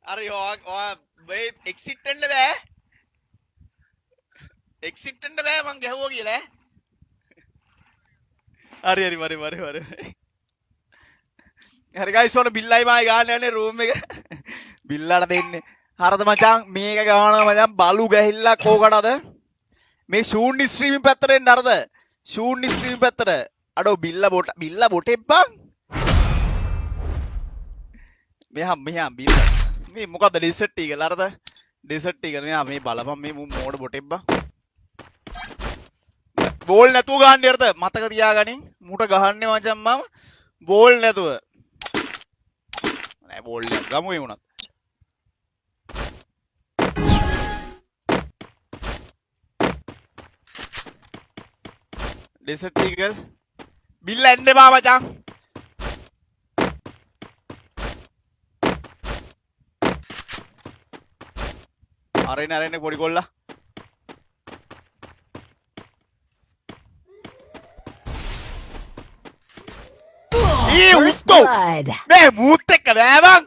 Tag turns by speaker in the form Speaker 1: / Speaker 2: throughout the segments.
Speaker 1: අර ඔය එක්සිට් වෙන්න බෑ. එක්සිට් වෙන්න බෑ මං ගැහුවා කියලා. හරි. හරි ගයිස් ඔන්න බිල්ලයි මායි ගන්න යන්නේ රූම් එක. බිල්ලට දෙන්නේ. හරිද මචං මේක ගානවා මචං බලු ගහිල්ලක් ඕකටද? මේ ෂූන් ස්ට්‍රීමින් පැත්තට එන්න හරිද? ෂූන් ස්ට්‍රීමින් පැත්තට. අඩෝ බිල්ල බොටෙක් බං. මෙහා බිල්ල. මේ මොකද්ද ඩෙසර්ට් එක හරිද? ඩෙසර්ට් එක නේ මේ බලපන් මේ මෝඩ බොටෙක් බං. බෝල් නැතුව ගහන්න යරද මතක තියාගනින් මුට ගහන්නේ මචං මම බෝල් නැතුව නෑ බෝල් එක ගමු ඒ වුණත් ඩෙසර්ට් ඊගල් බිල්ල එන්න එපා මචං අරෙන්න පොඩි කොල්ලා මේ මූත් එක්ක නෑ බං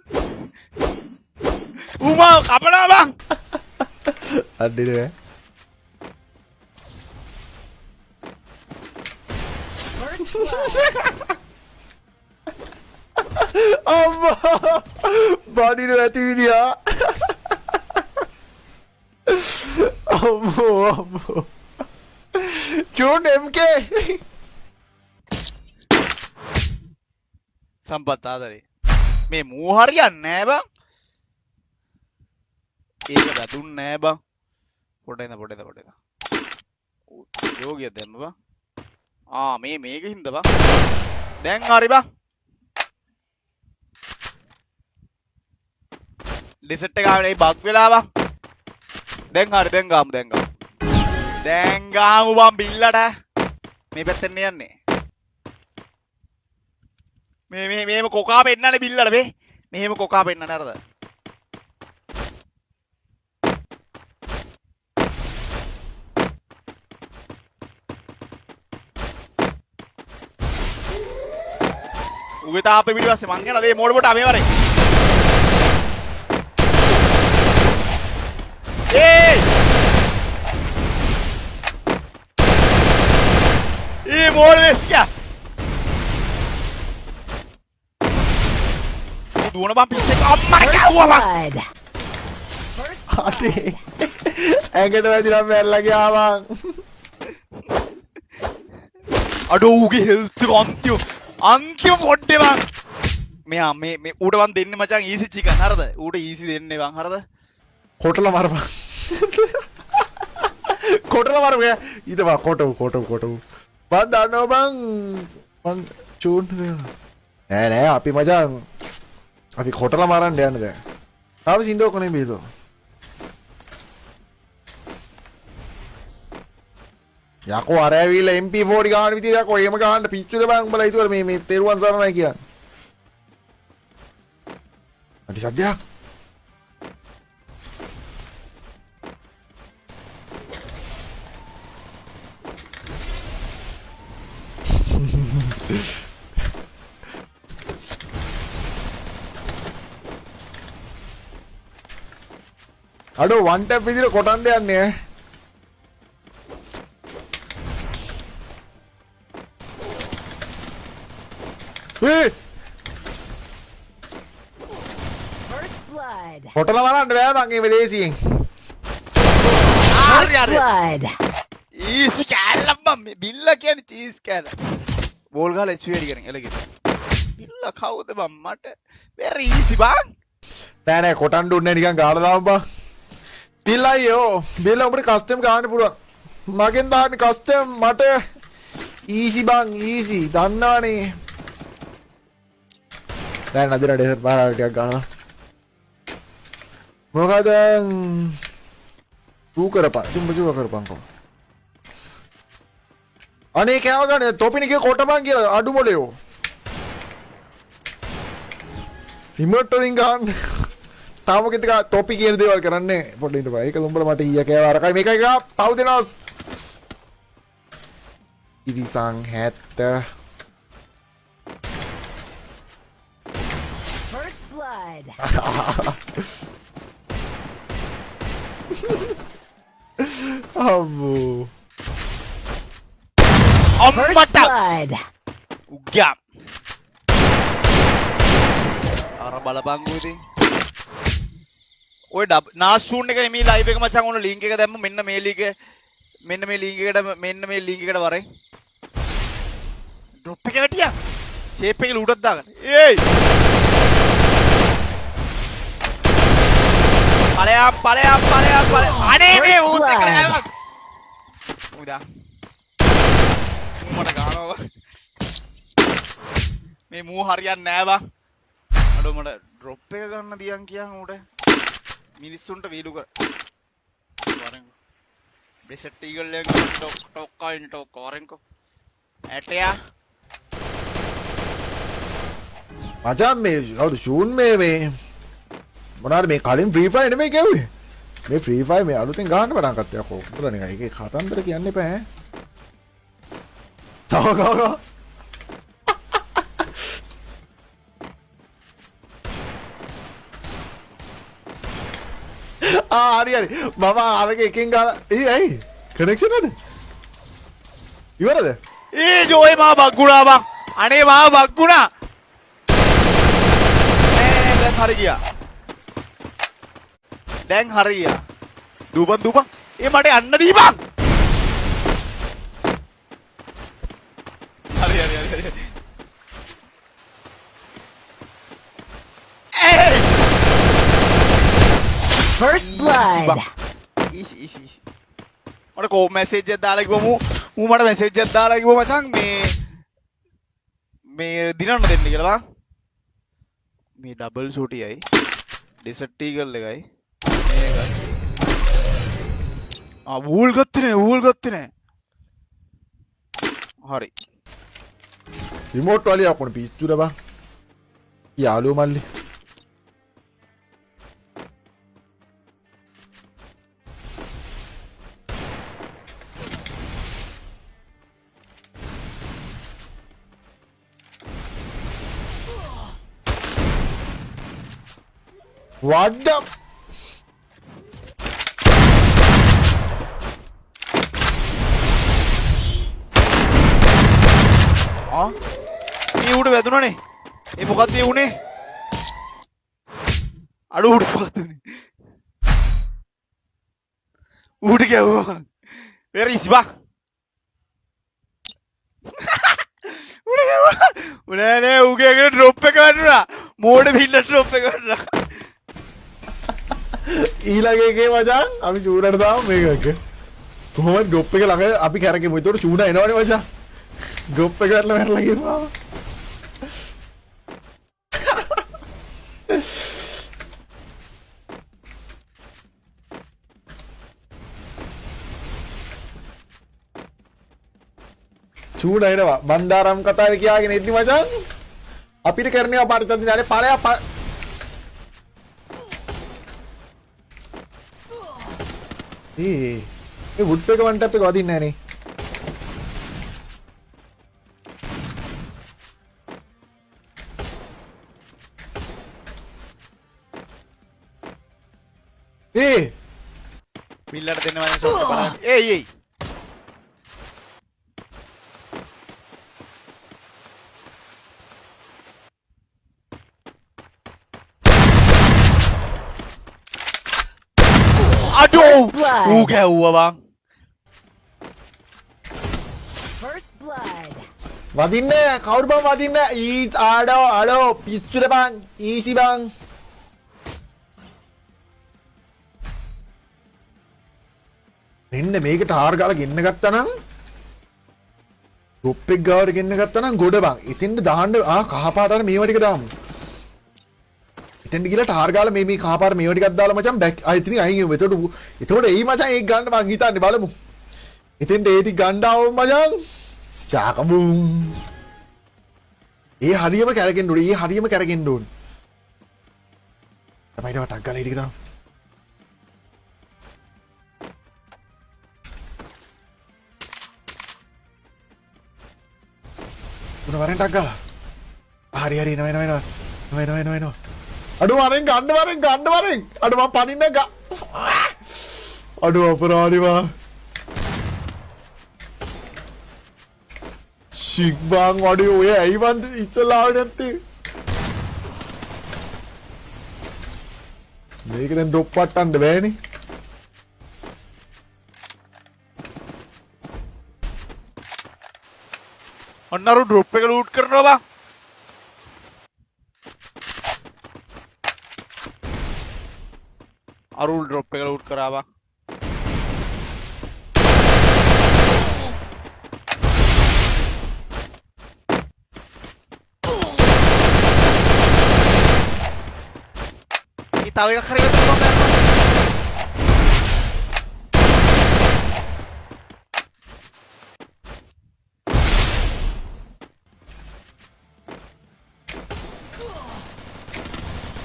Speaker 1: උමා කපලා බං
Speaker 2: අඩිද අම්මා බඩින ඇති විදියා අම්මෝ චූන් MK
Speaker 1: සම්පත් ආදරේ මේ මූ හරියන්නේ නෑ බං ඒක දතුන් නෑ බං පොඩ යෝගිය දැම්ම බං මේක හින්ද බං දැන් හරි බං ඩෙසර්ට් එක ආවේ බග් වෙලා බං දැන් හරි දැන් ගාමු බං බිල්ලට මේ පැත්තෙන් යන්නේ මේම කොකා පෙන්නන්නේ බිල්ලට මේ මෙහෙම කොකා පෙන්නන්නේ අරද උගේ තාපේ පිටිපස්සේ මං යනවා දේ මෝඩ බොට මේ වරේ මෝඩ වෙස්කියා දුවන බම් පිස්සෙක් අම්මා කවුවා බං
Speaker 2: අනේ ඇඟට වැදිලා මැරලා ගියා බං
Speaker 1: අඩෝ ඌගේ හෙල්ත් එක අන්තිම පොඩ්ඩේ බං මෙයා මේ ඌට මං දෙන්නේ මචං ඊසි චිකන් හරිද ඌට ඊසි දෙන්නේ බං හරිද
Speaker 2: කොටලා මරපන් කොටලා මරපන් ඊට කොටු බං දන්නවා බං චූන් නෑ අපි මචං අපි කොටලා මරන්න යන්න දැන් තාම සින්දෝ කොනේ බීදෝ යකෝ අර ඇවිල්ලා MP40 ගන්න විදියට යකෝ එහෙම ගහන්න පිච්චුද බං උඹලා හිතුවල මේ තෙරුවන් සරණයි කියන්නේ අඩි සද්දයක් අඩෝ වන් ටැප් විදියට කොටන්න යන්නේ කොටලා මරන්න බෑ මං ඒ වෙලේසියෙන්
Speaker 1: ඊසි කෑල්ලම් බම් මේ බිල්ල කියන්නේ චීස් කෑල්ල බෝල් ගාලා ස්වීඩි කරගෙන එලගෙන බිල්ල කවුද බම් මට very easy බං
Speaker 2: නෑ කොටන්න දුන්නේ නිකන් ගාලා දාමු බං බිල්ලයියෝ බිල්ල උඹට කස්ටම් ගන්න පුළුවන් මගෙන් දාන්න කස්ටම් මට ඊසි බං ඊසි දන්නවනේ දැන් අදින ඩෙසර්ට් පාරාට ටිකක් ගන්නවා මොකද ඌ කරපන් තුඹ කරපන්කෝ අනේ කෑව ගන්න තොපිනිගේ කොටපන් කියලා අඩු මොලේෝ රිමෝට් වලින් ගන්න තාම කිතක තොපි කියන දේවල් කරන්නේ පොඩ්ඩක් ඉන්න බෑ ඒක උඹලා මට ඊය කෑව අරකයි මේකයි ගා පව් දෙනවස් ඉරිසං 70
Speaker 3: First blood
Speaker 2: අම්මෝ.
Speaker 3: First
Speaker 1: අම්මට
Speaker 3: blood.
Speaker 1: උග්ගම් අර බලපංගු ඉතින් ඔය නාස්ෂූන් එක නෙමෙයි ලයිව් එක මචං ඔන්න ලින්ක් එක දැම්ම මෙන්න මේ ලින්ක් එක මෙන්න මේ ලින්ක් එකට වරෙන් ඩ්‍රොප් එක වැටියා ෂේප් එකේ ලූටක් දාගන්න ඒයි ඵලයක් අනේ මේ ඌත් එක නෑ උදා මට ගානවා මේ මූ හරියන්නේ නෑ බං අඩෝ මට ඩ්‍රොප් එක ගන්න දියන් කියන් උඩ මිනිස්සුන්ට වීඩු කර වරෙන්කෝ බෙසට් ඊගල් එක ටොක් වරෙන්කෝ ඇටයා
Speaker 2: මචං මේ කවුද ෂූන් මේ මොනවාද මේ කලින් ෆ්‍රී ෆයර් නෙමෙයි ගැව්වේ මේ ෆ්‍රී ෆයර් මේ අලුතෙන් ගහන්න පටන් ගත්තා යකෝ උඹලා නිකන් ඒකේ කතන්දර කියන්න එපා ඈ තව හරි මම අරක එකෙන් ගාලා ඇයි කනෙක්ෂන් නැද ඉවරද
Speaker 1: ඒ ජෝයි මා බග්ගුණා බං අනේ මා බග්ගුණා දැන් හරි ගියා දැන් හරි ගියා දුපන් ඒ මට යන්න දීපන් හරි
Speaker 3: First blood.
Speaker 1: easy මට කෝ මැසේජ් එකක් දාලා කිව්වම ඌ මට මැසේජ් එකක් දාලා කිව්වා මචං මේ දිනන්න දෙන්න කියලා බං මේ ඩබල් ෂූටියයි ඩෙසර්ට් ඊගල් එකයි මේකයි වූල් ගත්තේ නෑ හරි
Speaker 2: රිමෝට් වලිය අපොන පිස්සුද බං යාළුව මල්ලි What the?
Speaker 1: මේ උඩ වැදුනනේ. ඒ මොකක්ද ඒ උනේ? අඩු උඩ මොකක්ද උනේ? උඩ ගැව්වා. වෙරි ඉස්බා. උඩ ගැව්වා. උනේ නේ උගේ ඩ්‍රොප් එක වැටුණා. මෝඩ පිල්ල ඩ්‍රොප් එක වැටුණා.
Speaker 2: ඊළඟ එකේ මචං අපි චූනට දාමු මේක කොහොමද ඩ්‍රොප් එක ළඟ අපි කරගෙමු ඒතකොට චූන එනවනේ මචං ඩ්‍රොප් එක වැටලා ගිහම චූන එනවා බණ්ඩාරම් කතාවේ කියාගෙන ඉද්දි මචං අපිට කරන්නේ පාට තදිනානේ පාරය ඒ වුඩ් එක වන් ටැප් එක වදින්නේ නැහැ නේ
Speaker 1: පිල්ලට දෙන්න වගේ ෂොට් එක බලන්න ඒයි ඌ ගැව්වා බං
Speaker 3: First blood.
Speaker 2: වදින්නේ කවුරු බං වදින්නේ ඊස් ආඩෝ පිස්සුද බං ඊසි බං මෙන්න මේක ටාර් ගාලා ගෙන්න ගත්තා නම් ටොප් එක ගාවට ගෙන්න ගත්තා නම් ගොඩ බං ඉතින්ද දාන්න කහ පාට අර මේව ටික දාමු ඉතින් ගිහලා ටාර් ගාලා මේ කහ පාට මේව ටිකක් දාලා මචං බැක් ඉතින් අයින් වෙමු එතකොට එයි මචං ඒක ගන්න මං හිතන්නේ බලමු ඉතින් ඒ ටික ගන්න ආවොත් මචං ශාකබුම් ඒ හරියම කරගෙන ඕනේ තමයි ටක් ගාලා ඊට දාමු වරෙන් ටක් ගාලා හරි එනවා අඩු වරෙන් ගන්න වරෙන් අඩු මම පනින්න අඩු අපරාධිවා චික් බං වඩේ ඔය ඇයි වන්ද ඉස්සලා ආවේ නැත්තේ මේක දැන් ඩ්‍රොප් පට්ටන්න බෑනේ
Speaker 1: ඔන්න අරු ඩ්‍රොප් එක ලූට් කරනවා බං අරුල් ඩ්‍රොප් එක ලූට් කරා බං තව එකක් හරි ගත්තා මම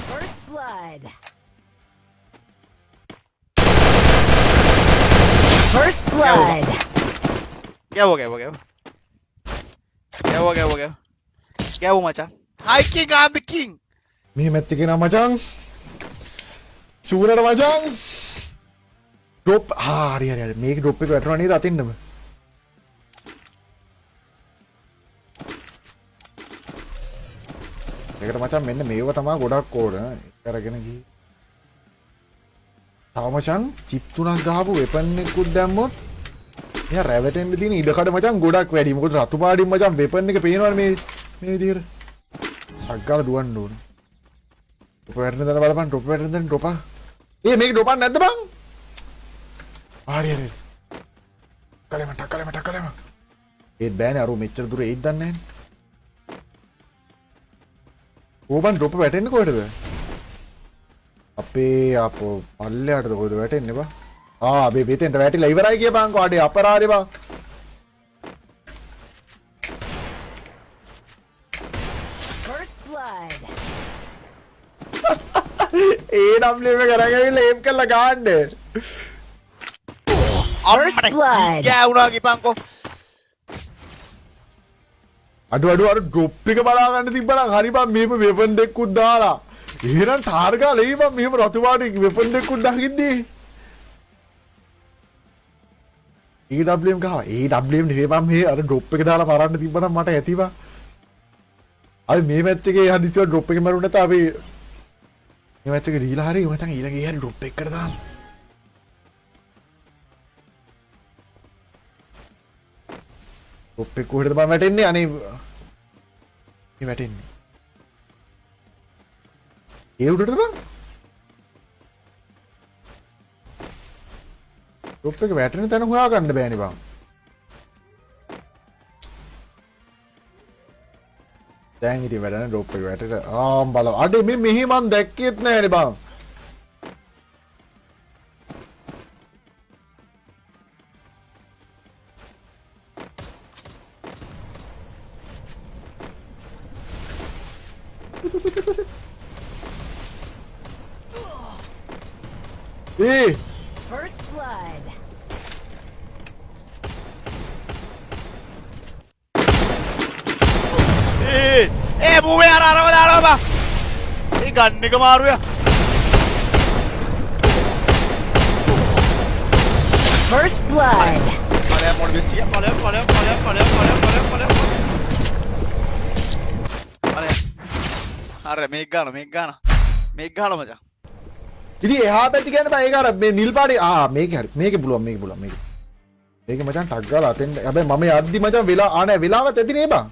Speaker 3: First blood. First blood.
Speaker 1: ගැව්ව මචං Hi king I'm the king
Speaker 2: මේ මැච් එකේ නම මචං සූරට මචං ඩ්‍රොප් හරි මේක ඩ්‍රොප් එක වැටුණා නේද අතින්නම ඒකට මචං මෙන්න මේව තමයි ගොඩක් ඕන අරගෙන ගිහින් තව මචං චිප් තුනක් ගහපු වෙපන් එකකුත් දැම්මොත් මෙයා රැවටෙන්න තියෙන ඉඩකඩ මචං ගොඩක් වැඩි මොකද රතු පාටින් මචං වෙපන් එක පේනවනේ මේ විදිහට අග්ගාල දුවන්න ඕන ඩ්‍රොප් වැටෙන දන බලපන් ඩ්‍රොප් වැටෙන දන ඩ්‍රොප් මේක ඩ්‍රොපක් නැද්ද බං හරි කලෙම ඒත් බෑනේ අර මෙච්චර දුර ඒත් දන්නේ නැහැ ඕබන් ඩ්‍රොප් වැටෙන්නේ කොහෙටද අපේ අපෝ පල්ලෙහාටද කොහෙද වැටෙන්නේ බං මේ මෙතෙන්ට වැටිලා ඉවරයි කියපන්කෝ අඩේ අපරාධේ බං
Speaker 3: First blood.
Speaker 2: AW එක කරගෙන ඒම් කරලා ගන්න
Speaker 3: First blood.
Speaker 1: ගෑවුණා කිපන්කෝ
Speaker 2: අඩු අර ඩ්‍රොප් එක බලා ගන්න තිබ්බනම් හරි බං මෙහෙම වෙපන් දෙකකුත් දාලා එහෙනම් ටාර්ගා ලෙයි බං මෙහෙම රතු පාටි වෙපන් දෙකකුත් දාගිද්දී AWM ගහවා AWM නෙවෙයි බං මේ අර ඩ්‍රොප් එක දාලා මරන්න තිබ්බනම් මට ඇති බං අපි මේ මැච් එකේ හදිසියෙ ඩ්‍රොප් එක මරුනේ නැත්නම් අපි මේ මැච් එක රීලා හරි මචං ඊළඟ ඒ හරි ඩ්‍රොප් එකකට දාන්න ඩ්‍රොප් එක කොහෙද බං වැටෙන්නේ අනේ මේ වැටෙන්නේ ඒ උඩටද බං ඩ්‍රොප් එක වැටෙන තැන හොයා ගන්න බෑනේ බං දැන් ඉතින් වැඩන ඩ්‍රොප් එක වැටෙට බලව අඩේ මේ මෙහි මන් දැක්කෙත් නෑනේ බං
Speaker 3: First blood.
Speaker 1: මූවේ අරව දානවා බං ඒ ගන්න එක මාරුයා
Speaker 3: First blood.
Speaker 1: ඵලයක් මොන බෙස්සිය ඵලයක් අර මේක ගන්න මචං
Speaker 2: ඉතින් එහා පැති කියන්නේ බං ඒක අර මේ නිල් පාටේ මේක හරි මේකේ පුළුවන් මේක මචං ටක් ගාලා අතෙන් හැබැයි මම යද්දි මචං වෙලා නෑ වෙලාවත් ඇති නේ බං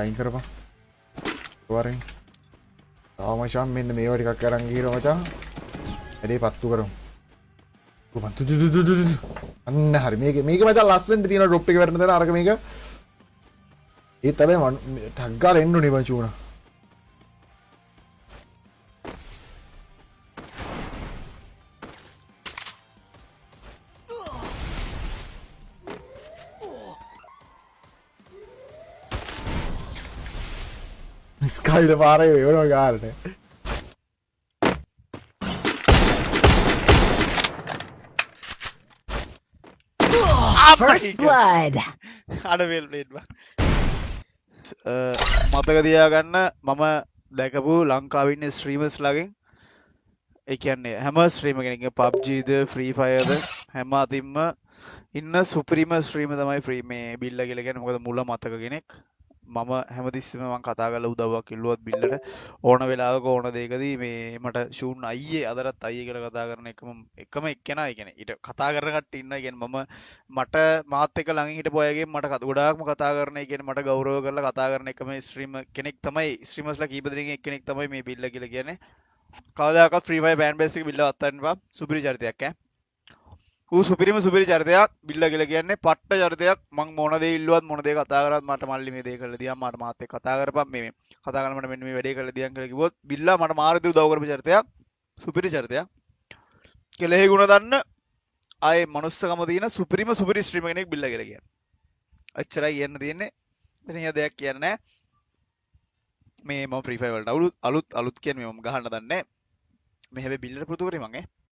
Speaker 2: අයින් කරපන් වරෙන් තාම මචං මෙන්න මේවා ටිකක් අරන් ගිහලා මචං වැඩේ පත්තු කරමු අන්න හරි මේක මචං ලස්සනට තියෙන ඩ්‍රොප් එක වැටෙන තැන අරක මේක ඒ තමයි ටක් ගාලා එන්න ඕනේ බං චූනා ස්කයිල පාරේ වෙනවා ගානට
Speaker 3: First blood.
Speaker 1: අඩ වෙල් ප්ලේට් බං මතක තියාගන්න මම දැකපු ලංකාවේ ඉන්න ස්ට්‍රීමර්ස් ලාගෙන් ඒ කියන්නේ හැම ස්ට්‍රීමර් කෙනෙක්ගේ PUBG ද Free Fire ද හැම අතින්ම ඉන්න සුපිරිම ස්ට්‍රීමර් තමයි මේ බිල්ලා කියලා කියන්නේ. මොකද මුල මතක කෙනෙක්. මම හැමතිස්සෙම මම කතා කරලා උදව්වක් ඉල්ලුවත් බිල්ලට ඕන වෙලාවක ඕන දෙයකදී මේ මට ෂූන් අයියේ අදටත් අයියේ කියලා කතා කරන එකම එක්කෙනා. ඒ කියන්නේ ඊට කතා කරන කට්ටිය ඉන්නවා. ඒ කියන්නේ මට මාත් එක්ක ළඟින් හිටපු අයගෙන් මට ගොඩාක්ම කතා කරන. ඒ කියන්නේ මට ගෞරව කරලා කතා කරන එකම ස්ට්‍රීමර් කෙනෙක් තමයි ස්ට්‍රීමර්ස්ලා කීප දෙනෙක්ගෙන් එක්කෙනෙක් තමයි මේ බිල්ලා කියලා කියන්නේ. කවදාකවත් Free Fire fan base එක බිල්ලව අත්හරින්න එපා. සුපිරි චරිතයක් ඈ. ඌ සුපිරිම සුපිරි චරිතයක් බිල්ලා කියලා කියන්නේ පට්ට චරිතයක්. මං මොන දේ ඉල්ලුවත් මොන දේ කතා කරත් මට මල්ලි මේ දේ කරලා දියම් මට මාත් එක්ක කතා කරපම් මේ කතා කරලා මට මෙන්න මේ වැඩේ කරලා දියම් කියලා කිව්වොත් බිල්ලා මට මාරදී උදව් කරපු චරිතයක්. සුපිරි චරිතයක්. කෙලෙහි ගුණ දන්න ආයේ මනුස්සකම තියෙන සුපිරිම සුපිරි ස්ට්‍රීමර් කෙනෙක් බිල්ලා කියලා කියන්නේ. අච්චරයි කියන්න තියෙන්නේ. ඉතින් දෙයක් කියන්නේ නැහැ. මේ මම Free Fire වලට අලුත් කියන්නේ මම ගහන්න දන්නේ නැහැ. මේ හැබැයි බිල්ලට පුරුදු කරේ මං ඈ.